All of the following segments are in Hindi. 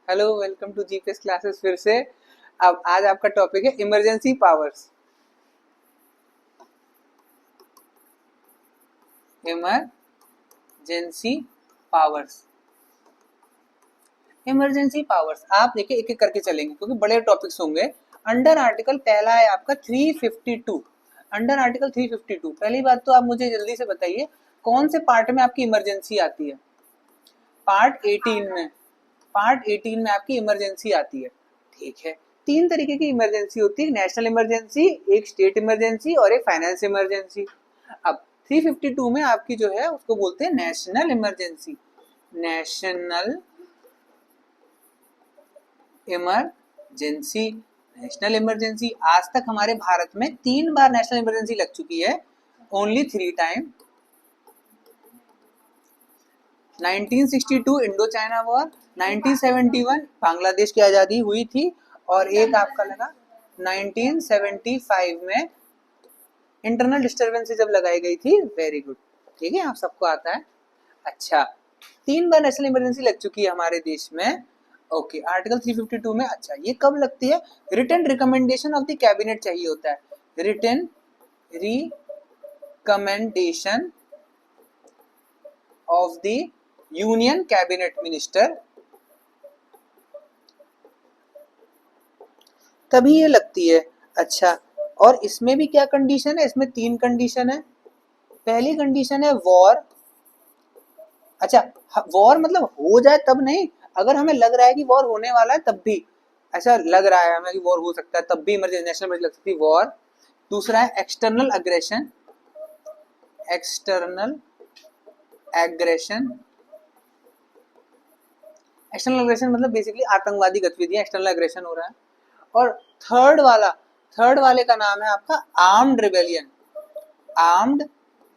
Hello, welcome to GPS classes. फिर से अब आज आपका टॉपिक है emergency powers. Emergency powers. Emergency powers आप देखिए एक एक करके चलेंगे क्योंकि बड़े टॉपिक्स होंगे। अंडर आर्टिकल पहला है आपका 352। अंडर आर्टिकल 352 पहली बात तो आप मुझे जल्दी से बताइए कौन से पार्ट में आपकी इमरजेंसी आती है। पार्ट 18 में। पार्ट 18 में आपकी इमरजेंसी आती है। ठीक है, तीन तरीके की इमरजेंसी होती है, नेशनल इमरजेंसी, एक स्टेट इमरजेंसी और एक फाइनेंस इमरजेंसी। अब 352 में आपकी जो है उसको बोलते हैं national emergency. National emergency. National emergency आज तक हमारे भारत में 3 बार नेशनल इमरजेंसी लग चुकी है, only 3 time. 1962 Indo China war, 1971 Bangladesh की आज़ादी हुई थी और एक आपका लगा 1975 में इंटरनल डिस्टर्बेंस जब लगाई गई थी। वेरी गुड, ठीक है, आप सबको आता है। अच्छा, 3 बार नेशनल इमरजेंसी लग चुकी है हमारे देश में। ओके, आर्टिकल 352 में। अच्छा, ये कब लगती है? Written recommendation of the cabinet चाहिए होता है। Written recommendation of the union cabinet minister, तभी ये लगती है। अच्छा, और इसमें भी क्या कंडीशन है? इसमें 3 कंडीशन है। पहली कंडीशन है वॉर। अच्छा, वॉर मतलब हो जाए तब नहीं, अगर हमें लग रहा है कि वॉर होने वाला है तब भी, ऐसा लग रहा है हमें कि वॉर हो सकता है तब भी इमरजेंसी नेशनल इमरजेंसी लग सकती है, वॉर। दूसरा है external aggression. External aggression. External aggression मतलब बेसिकली आतंकवादी गतिविधियां, एक्सटर्नल अग्रेशन हो रहा है। और थर्ड वाले का नाम है आपका armed rebellion. Armed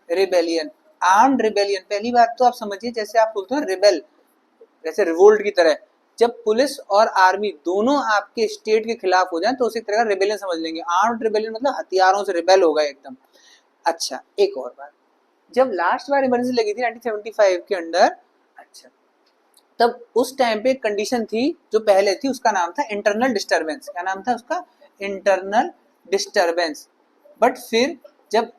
rebellion. Armed rebellion पहली बात तो आप समझिए, जैसे आप बोलते हो रिबेल, जैसे रिवोल्ट की तरह, जब पुलिस और आर्मी दोनों आपके स्टेट के खिलाफ हो जाए तो उसी तरह का रिबेलियन समझ लेंगे। आर्म्ड रिबेलियन मतलब हथियारों से रिबेल हो गए एकदम। अच्छा, एक और बात, जब लास्ट बार इमरजेंसी लगी थी 1975 के अंडर, अच्छा, तब उस टाइम पे एक कंडीशन थी जो पहले थी, उसका नाम था इंटरनल डिस्टर्बेंस। क्या नाम था उसका? Internal disturbance. बट फिर जब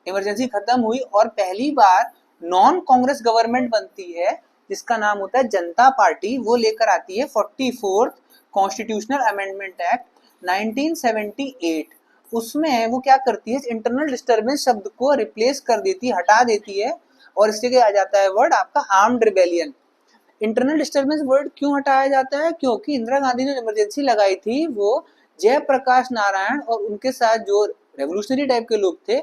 इमरजेंसी खत्म हुई और पहली बार नॉन कांग्रेस गवर्नमेंट बनती है जिसका नाम होता है जनता पार्टी, वो लेकर आती है 44th कॉन्स्टिट्यूशनल अमेंडमेंट एक्ट 1978। उसमें वो क्या करती है, इंटरनल डिस्टर्बेंस शब्द को रिप्लेस कर देती है, हटा देती है, और इसके लिए आ जाता है वर्ड आपका armed rebellion. Internal disturbance word क्यों हटाया जाता है? क्योंकि इंदिरा गांधी ने इमरजेंसी लगाई थी, वो जयप्रकाश नारायण और उनके साथ जो रेवोल्यूशनरी टाइप के लोग थे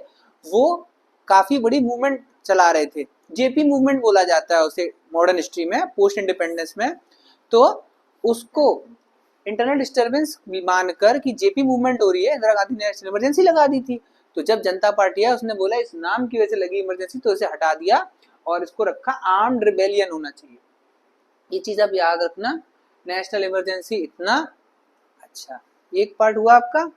वो काफी बड़ी मूवमेंट चला रहे थे। जेपी मूवमेंट बोला जाता है उसे मॉडर्न हिस्ट्री में, पोस्ट इंडिपेंडेंस में। तो उसको इंटरनल डिस्टर्बेंस मानकर कि जेपी मूवमेंट हो रही है, इंदिरा गांधी ने इमरजेंसी लगा दी थी। तो जब जनता पार्टी है उसने बोला इस नाम की वजह से लगी इमरजेंसी, तो इसे हटा दिया और इसको रखा आर्म्ड रिबेलियन होना चाहिए। ये चीज आप याद रखना, नेशनल इमरजेंसी इतना। अच्छा, एक पार्ट हुआ आपका,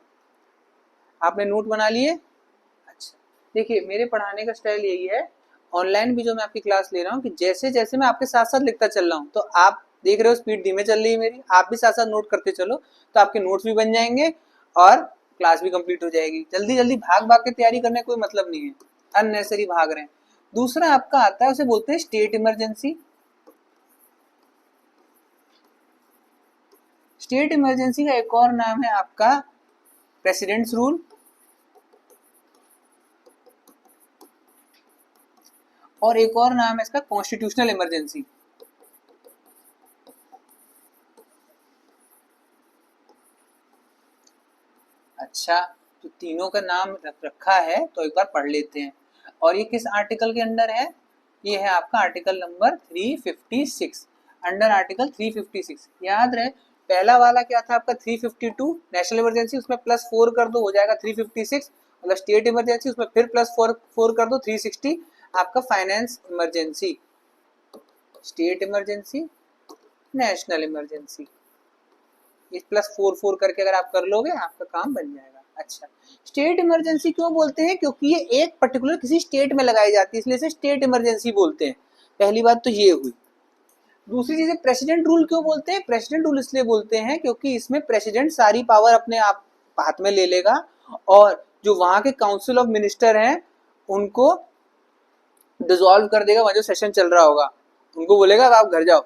आपने नोट बना लिए। अच्छा, देखिए मेरे पढ़ाने का स्टाइल यही है, ऑनलाइन भी जो मैं आपकी क्लास ले रहा हूँ, कि जैसे जैसे मैं आपके साथ साथ लिखता चल रहा हूँ, तो आप देख रहे हो स्पीड धीमे चल रही है मेरी, आप भी साथ साथ नोट करते चलो तो आपके नोट्स भी बन जाएंगे और क्लास भी कंप्लीट हो जाएगी। जल्दी जल्दी भाग भाग के तैयारी करने कोई मतलब नहीं है, अननेसेसरी भाग रहे हैं। दूसरा आपका आता है, उसे बोलते हैं स्टेट इमरजेंसी। स्टेट इमरजेंसी का एक और नाम है आपका प्रेसिडेंट्स रूल, और एक और नाम है इसका कॉन्स्टिट्यूशनल इमरजेंसी। अच्छा, तो तीनों का नाम रखा है तो एक बार पढ़ लेते हैं। और ये किस आर्टिकल के अंडर है? ये है आपका आर्टिकल नंबर 356। अंडर आर्टिकल 356 याद रहे, पहला वाला क्या था आपका 352 नेशनल इमरजेंसी, उसमें +4 कर दो हो जाएगा 356, मतलब स्टेट इमरजेंसी, उसमें फिर +4 कर दो 360, आपका finance emergency. State emergency, national emergency, इस +4 करके अगर आप कर लोगे आपका काम बन जाएगा। अच्छा, स्टेट इमरजेंसी क्यों बोलते हैं? क्योंकि ये एक पर्टिकुलर किसी स्टेट में लगाई जाती है, इसलिए इसे स्टेट इमरजेंसी बोलते हैं। पहली बात तो ये हुई। दूसरी चीज है प्रेसिडेंट रूल क्यों बोलते हैं? प्रेसिडेंट रूल इसलिए बोलते हैं क्योंकि इसमें प्रेसिडेंट सारी पावर अपने आप हाथ में ले लेगा और जो वहां के काउंसिल ऑफ मिनिस्टर हैं उनको डिसॉल्व कर देगा। वहां जो सेशन चल रहा होगा उनको बोलेगा अब आप घर जाओ,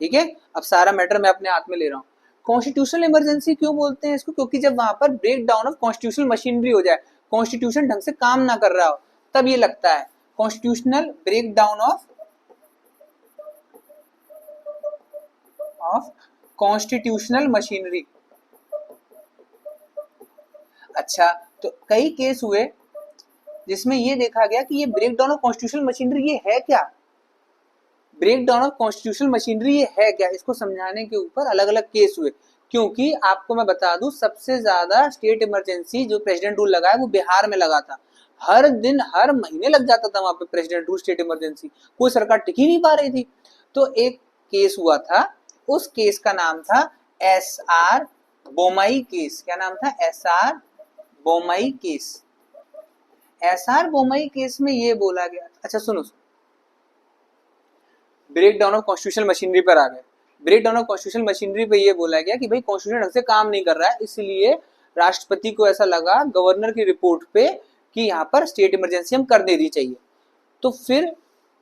ठीक है, अब सारा मैटर मैं अपने हाथ में ले रहा हूँ। कॉन्स्टिट्यूशनल इमरजेंसी क्यों बोलते हैं इसको? क्योंकि जब वहां पर break down of constitutional machinery हो जाए, कॉन्स्टिट्यूशन ढंग से काम ना कर रहा हो, तब ये लगता है constitutional break down of constitutional machinery. अच्छा, तो कई केस हुए जिसमें ये देखा गया कि ये break down of constitutional machinery ये है क्या, break down of constitutional machinery ये है क्या, इसको समझाने के ऊपर अलग अलग केस हुए। क्योंकि आपको मैं बता दूं सबसे ज्यादा स्टेट इमरजेंसी जो प्रेसिडेंट रूल लगा है वो बिहार में लगा था। हर दिन हर महीने लग जाता था वहां पे प्रेसिडेंट रूल स्टेट इमरजेंसी, कोई सरकार टिक ही नहीं पा रही थी। तो एक केस हुआ था, उस केस का नाम था एस आर बोमई केस। क्या नाम था? S R Bommai case. S R Bommai case में ये बोला गया, अच्छा सुनो, break down of constitutional machinery पर आ गए। Break down of constitutional machinery पे ये बोला गया कि भाई कॉन्स्टिट्यूशन ढंग से काम नहीं कर रहा है, इसलिए राष्ट्रपति को ऐसा लगा गवर्नर की रिपोर्ट पे कि यहाँ पर स्टेट इमरजेंसी हम कर देनी चाहिए। तो फिर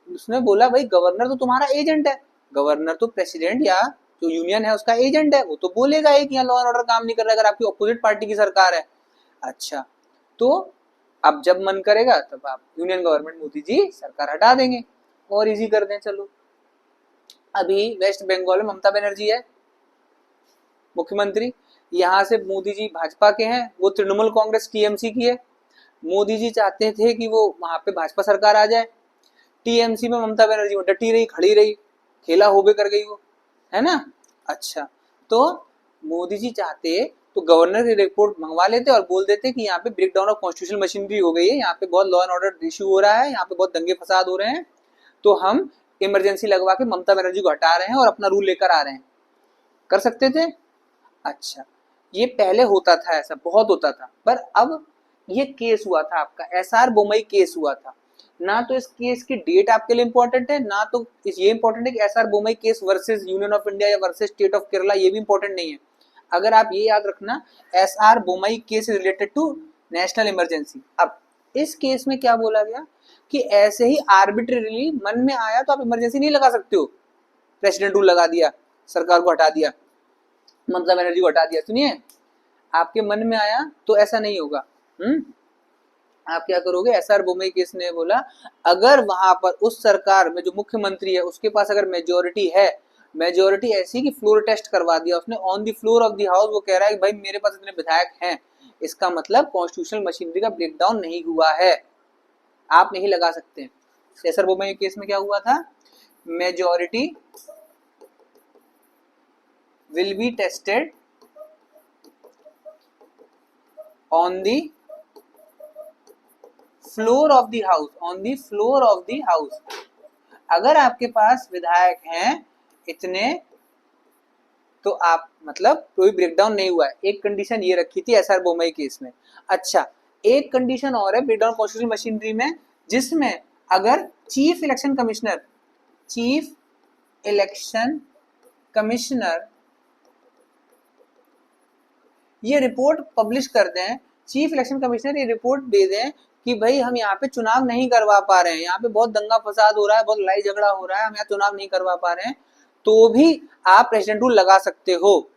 उसने बोला भाई गवर्नर तो तुम्हारा एजेंट है, गवर्नर तो प्रेसिडेंट या जो यूनियन है उसका एजेंट है, वो तो बोलेगा ही कि यहाँ लॉ एंड ऑर्डर काम नहीं कर रहा है अगर आपकी अपोजिट पार्टी की सरकार है। अच्छा, तो अब जब मन करेगा तब आप यूनियन गवर्नमेंट मोदी जी सरकार हटा देंगे और इजी कर दें। चलो, अभी वेस्ट बंगाल में ममता बनर्जी है मुख्यमंत्री, यहाँ से मोदी जी भाजपा के हैं, वो तृणमूल कांग्रेस टीएमसी की है। मोदी जी चाहते थे कि वो वहां पे भाजपा सरकार आ जाए, टीएमसी में ममता बनर्जी वो डटी रही, खड़ी रही, खेला होबे कर गई वो, है ना। अच्छा, तो मोदी जी चाहते तो गवर्नर की रिपोर्ट मंगवा लेते और बोल देते कि यहाँ पे break down of constitutional machinery हो गई है, यहाँ पे बहुत लॉ एंड ऑर्डर इश्यू हो रहा है, यहाँ पे बहुत दंगे फसाद हो रहे हैं, तो हम इमरजेंसी लगवा के ममता बनर्जी को हटा रहे हैं और अपना रूल लेकर आ रहे हैं। कर सकते थे। अच्छा, ये पहले होता था, ऐसा बहुत होता था, पर अब ये केस हुआ था आपका एस आर बोमई केस हुआ था। ना तो इस केस की डेट आपके लिए इंपॉर्टेंट है, ना तो ये इंपॉर्टेंट है कि S R Bommai case versus union of India या वर्सेस स्टेट ऑफ केरला, ये भी इंपॉर्टेंट नहीं है। अगर आप ये याद रखना, S R Bommai case is related to national emergency. अब इस केस में क्या बोला गया कि ऐसे ही आर्बिट्रेरीली मन में आया तो आप इमरजेंसी नहीं लगा सकते हो, प्रेसिडेंट रूल लगा दिया, सरकार को हटा दिया, ममता बनर्जी को हटा दिया। सुनिए, आपके मन में आया तो ऐसा नहीं होगा। आप क्या करोगे? एस आर बोमई केस ने बोला अगर वहां पर उस सरकार में जो मुख्यमंत्री है उसके पास अगर मेजोरिटी है, मेजोरिटी ऐसी कि फ्लोर टेस्ट करवा दिया उसने on the floor of the house, वो कह रहा है कि भाई मेरे पास इतने विधायक हैं, इसका मतलब कॉन्स्टिट्यूशनल मशीनरी का ब्रेकडाउन नहीं हुआ है, आप नहीं लगा सकते। एस आर बोमई केस में क्या हुआ था? Majority will be tested on the floor of the house, on the floor of the house। अगर आपके पास विधायक हैं इतने तो आप मतलब कोई ब्रेकडाउन नहीं हुआ है। एक कंडीशन ये रखी थी एस आर बोमई केस में। अच्छा, एक कंडीशन और है ब्रेकडाउन कॉन्स्टिट्यूशनल मशीनरी में, जिसमें अगर चीफ इलेक्शन कमिश्नर ये रिपोर्ट पब्लिश कर दें, चीफ इलेक्शन कमिश्नर ये रिपोर्ट दे दें कि भाई हम यहाँ पे चुनाव नहीं करवा पा रहे हैं, यहाँ पे बहुत दंगा फसाद हो रहा है, बहुत लड़ाई झगड़ा हो रहा है, हम यहाँ चुनाव नहीं करवा पा रहे हैं, तो भी आप प्रेसिडेंट रूल लगा सकते हो।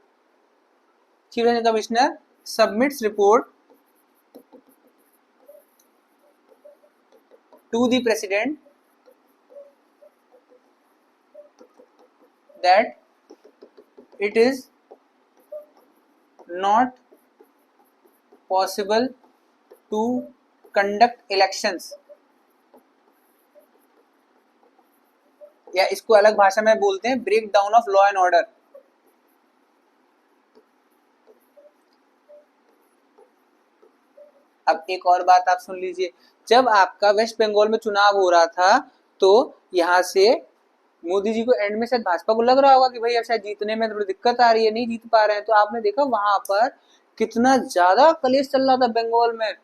Chief election commissioner submits report to the president that it is not possible to conduct elections, या इसको अलग भाषा में बोलते हैं break down of law and order. अब एक और बात आप सुन लीजिए, जब आपका वेस्ट बंगाल में चुनाव हो रहा था तो यहाँ से मोदी जी को एंड में शायद भाजपा को लग रहा होगा कि भाई अब शायद जीतने में थोड़ी दिक्कत आ रही है, नहीं जीत पा रहे हैं, तो आपने देखा वहां पर कितना ज्यादा कलेश चल रहा था बंगाल में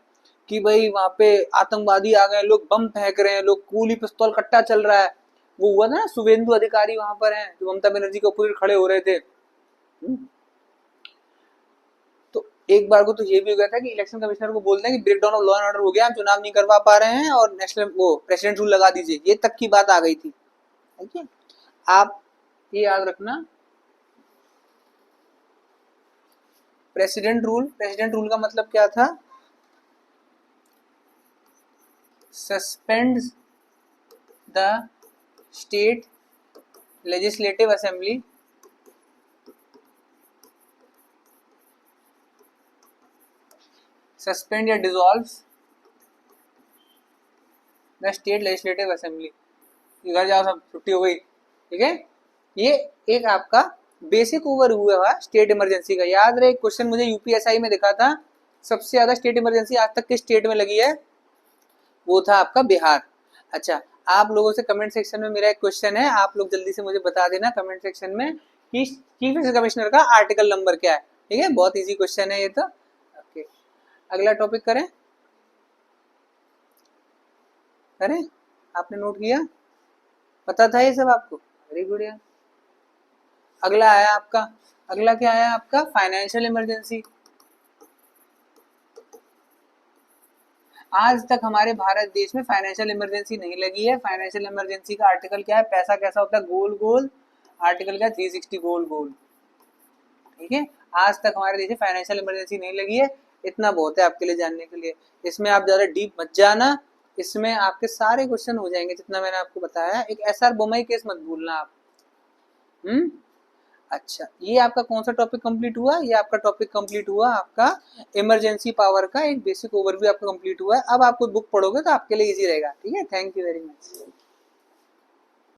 कि भाई वहां पे आतंकवादी आ गए, लोग बम फेंक रहे हैं, लोग कूली पिस्तौल कट्टा चल रहा है। वो हुआ था ना, शुभेंदु अधिकारी वहां पर हैं जो ममता बनर्जी के अपोजिट खड़े हो रहे थे। तो एक बार को तो ये भी हो गया था कि इलेक्शन कमिश्नर को बोलते हैं कि breakdown of law and order हो गया, हम चुनाव नहीं करवा पा रहे हैं और नेशनल वो प्रेसिडेंट रूल लगा दीजिए, ये तक की बात आ गई थी। ठीक है, आप ये याद रखना, प्रेसिडेंट रूल का मतलब क्या था? Suspend the state legislative assembly suspend या dissolve the state legislative assembly. घर जाओ, सब छुट्टी हो गई। ठीक है, ये एक आपका बेसिक ओवरव्यू है स्टेट इमरजेंसी का। याद रहे, क्वेश्चन मुझे यूपीएसआई में दिखा था, सबसे ज्यादा स्टेट इमरजेंसी आज तक के स्टेट में लगी है, वो था आपका बिहार। अच्छा, आप लोगों से कमेंट सेक्शन में मेरा एक क्वेश्चन है, आप लोग जल्दी से मुझे बता देना कमेंट सेक्शन में कि चीफ मिनिस्टर कमिश्नर का आर्टिकल नंबर क्या है। ठीक है, बहुत इजी क्वेश्चन है ये तो। ओके, अगला टॉपिक करें, आपने नोट किया, पता था ये सब आपको? वेरी गुड यार। अगला आया आपका, अगला क्या आया आपका? Financial emergency. आज तक हमारे भारत देश में फाइनेंशियल इमरजेंसी नहीं लगी है। फाइनेंशियल इमरजेंसी का आर्टिकल क्या है? पैसा कैसा होता है? गोल गोल। आर्टिकल क्या है? 360 गोल गोल। ठीक है, आज तक हमारे देश में फाइनेंशियल इमरजेंसी नहीं लगी है, इतना बहुत है आपके लिए जानने के लिए। इसमें आप ज्यादा डीप मत जाना, इसमें आपके सारे क्वेश्चन हो जाएंगे जितना मैंने आपको बताया। एक एसआर बोमई केस मत भूलना आप। अच्छा, ये आपका कौन सा टॉपिक कंप्लीट हुआ? ये आपका टॉपिक कंप्लीट हुआ आपका इमरजेंसी पावर का एक बेसिक ओवरव्यू आपका कंप्लीट हुआ है। अब आप कोई बुक पढ़ोगे तो आपके लिए इजी रहेगा। ठीक है, थैंक यू वेरी मच।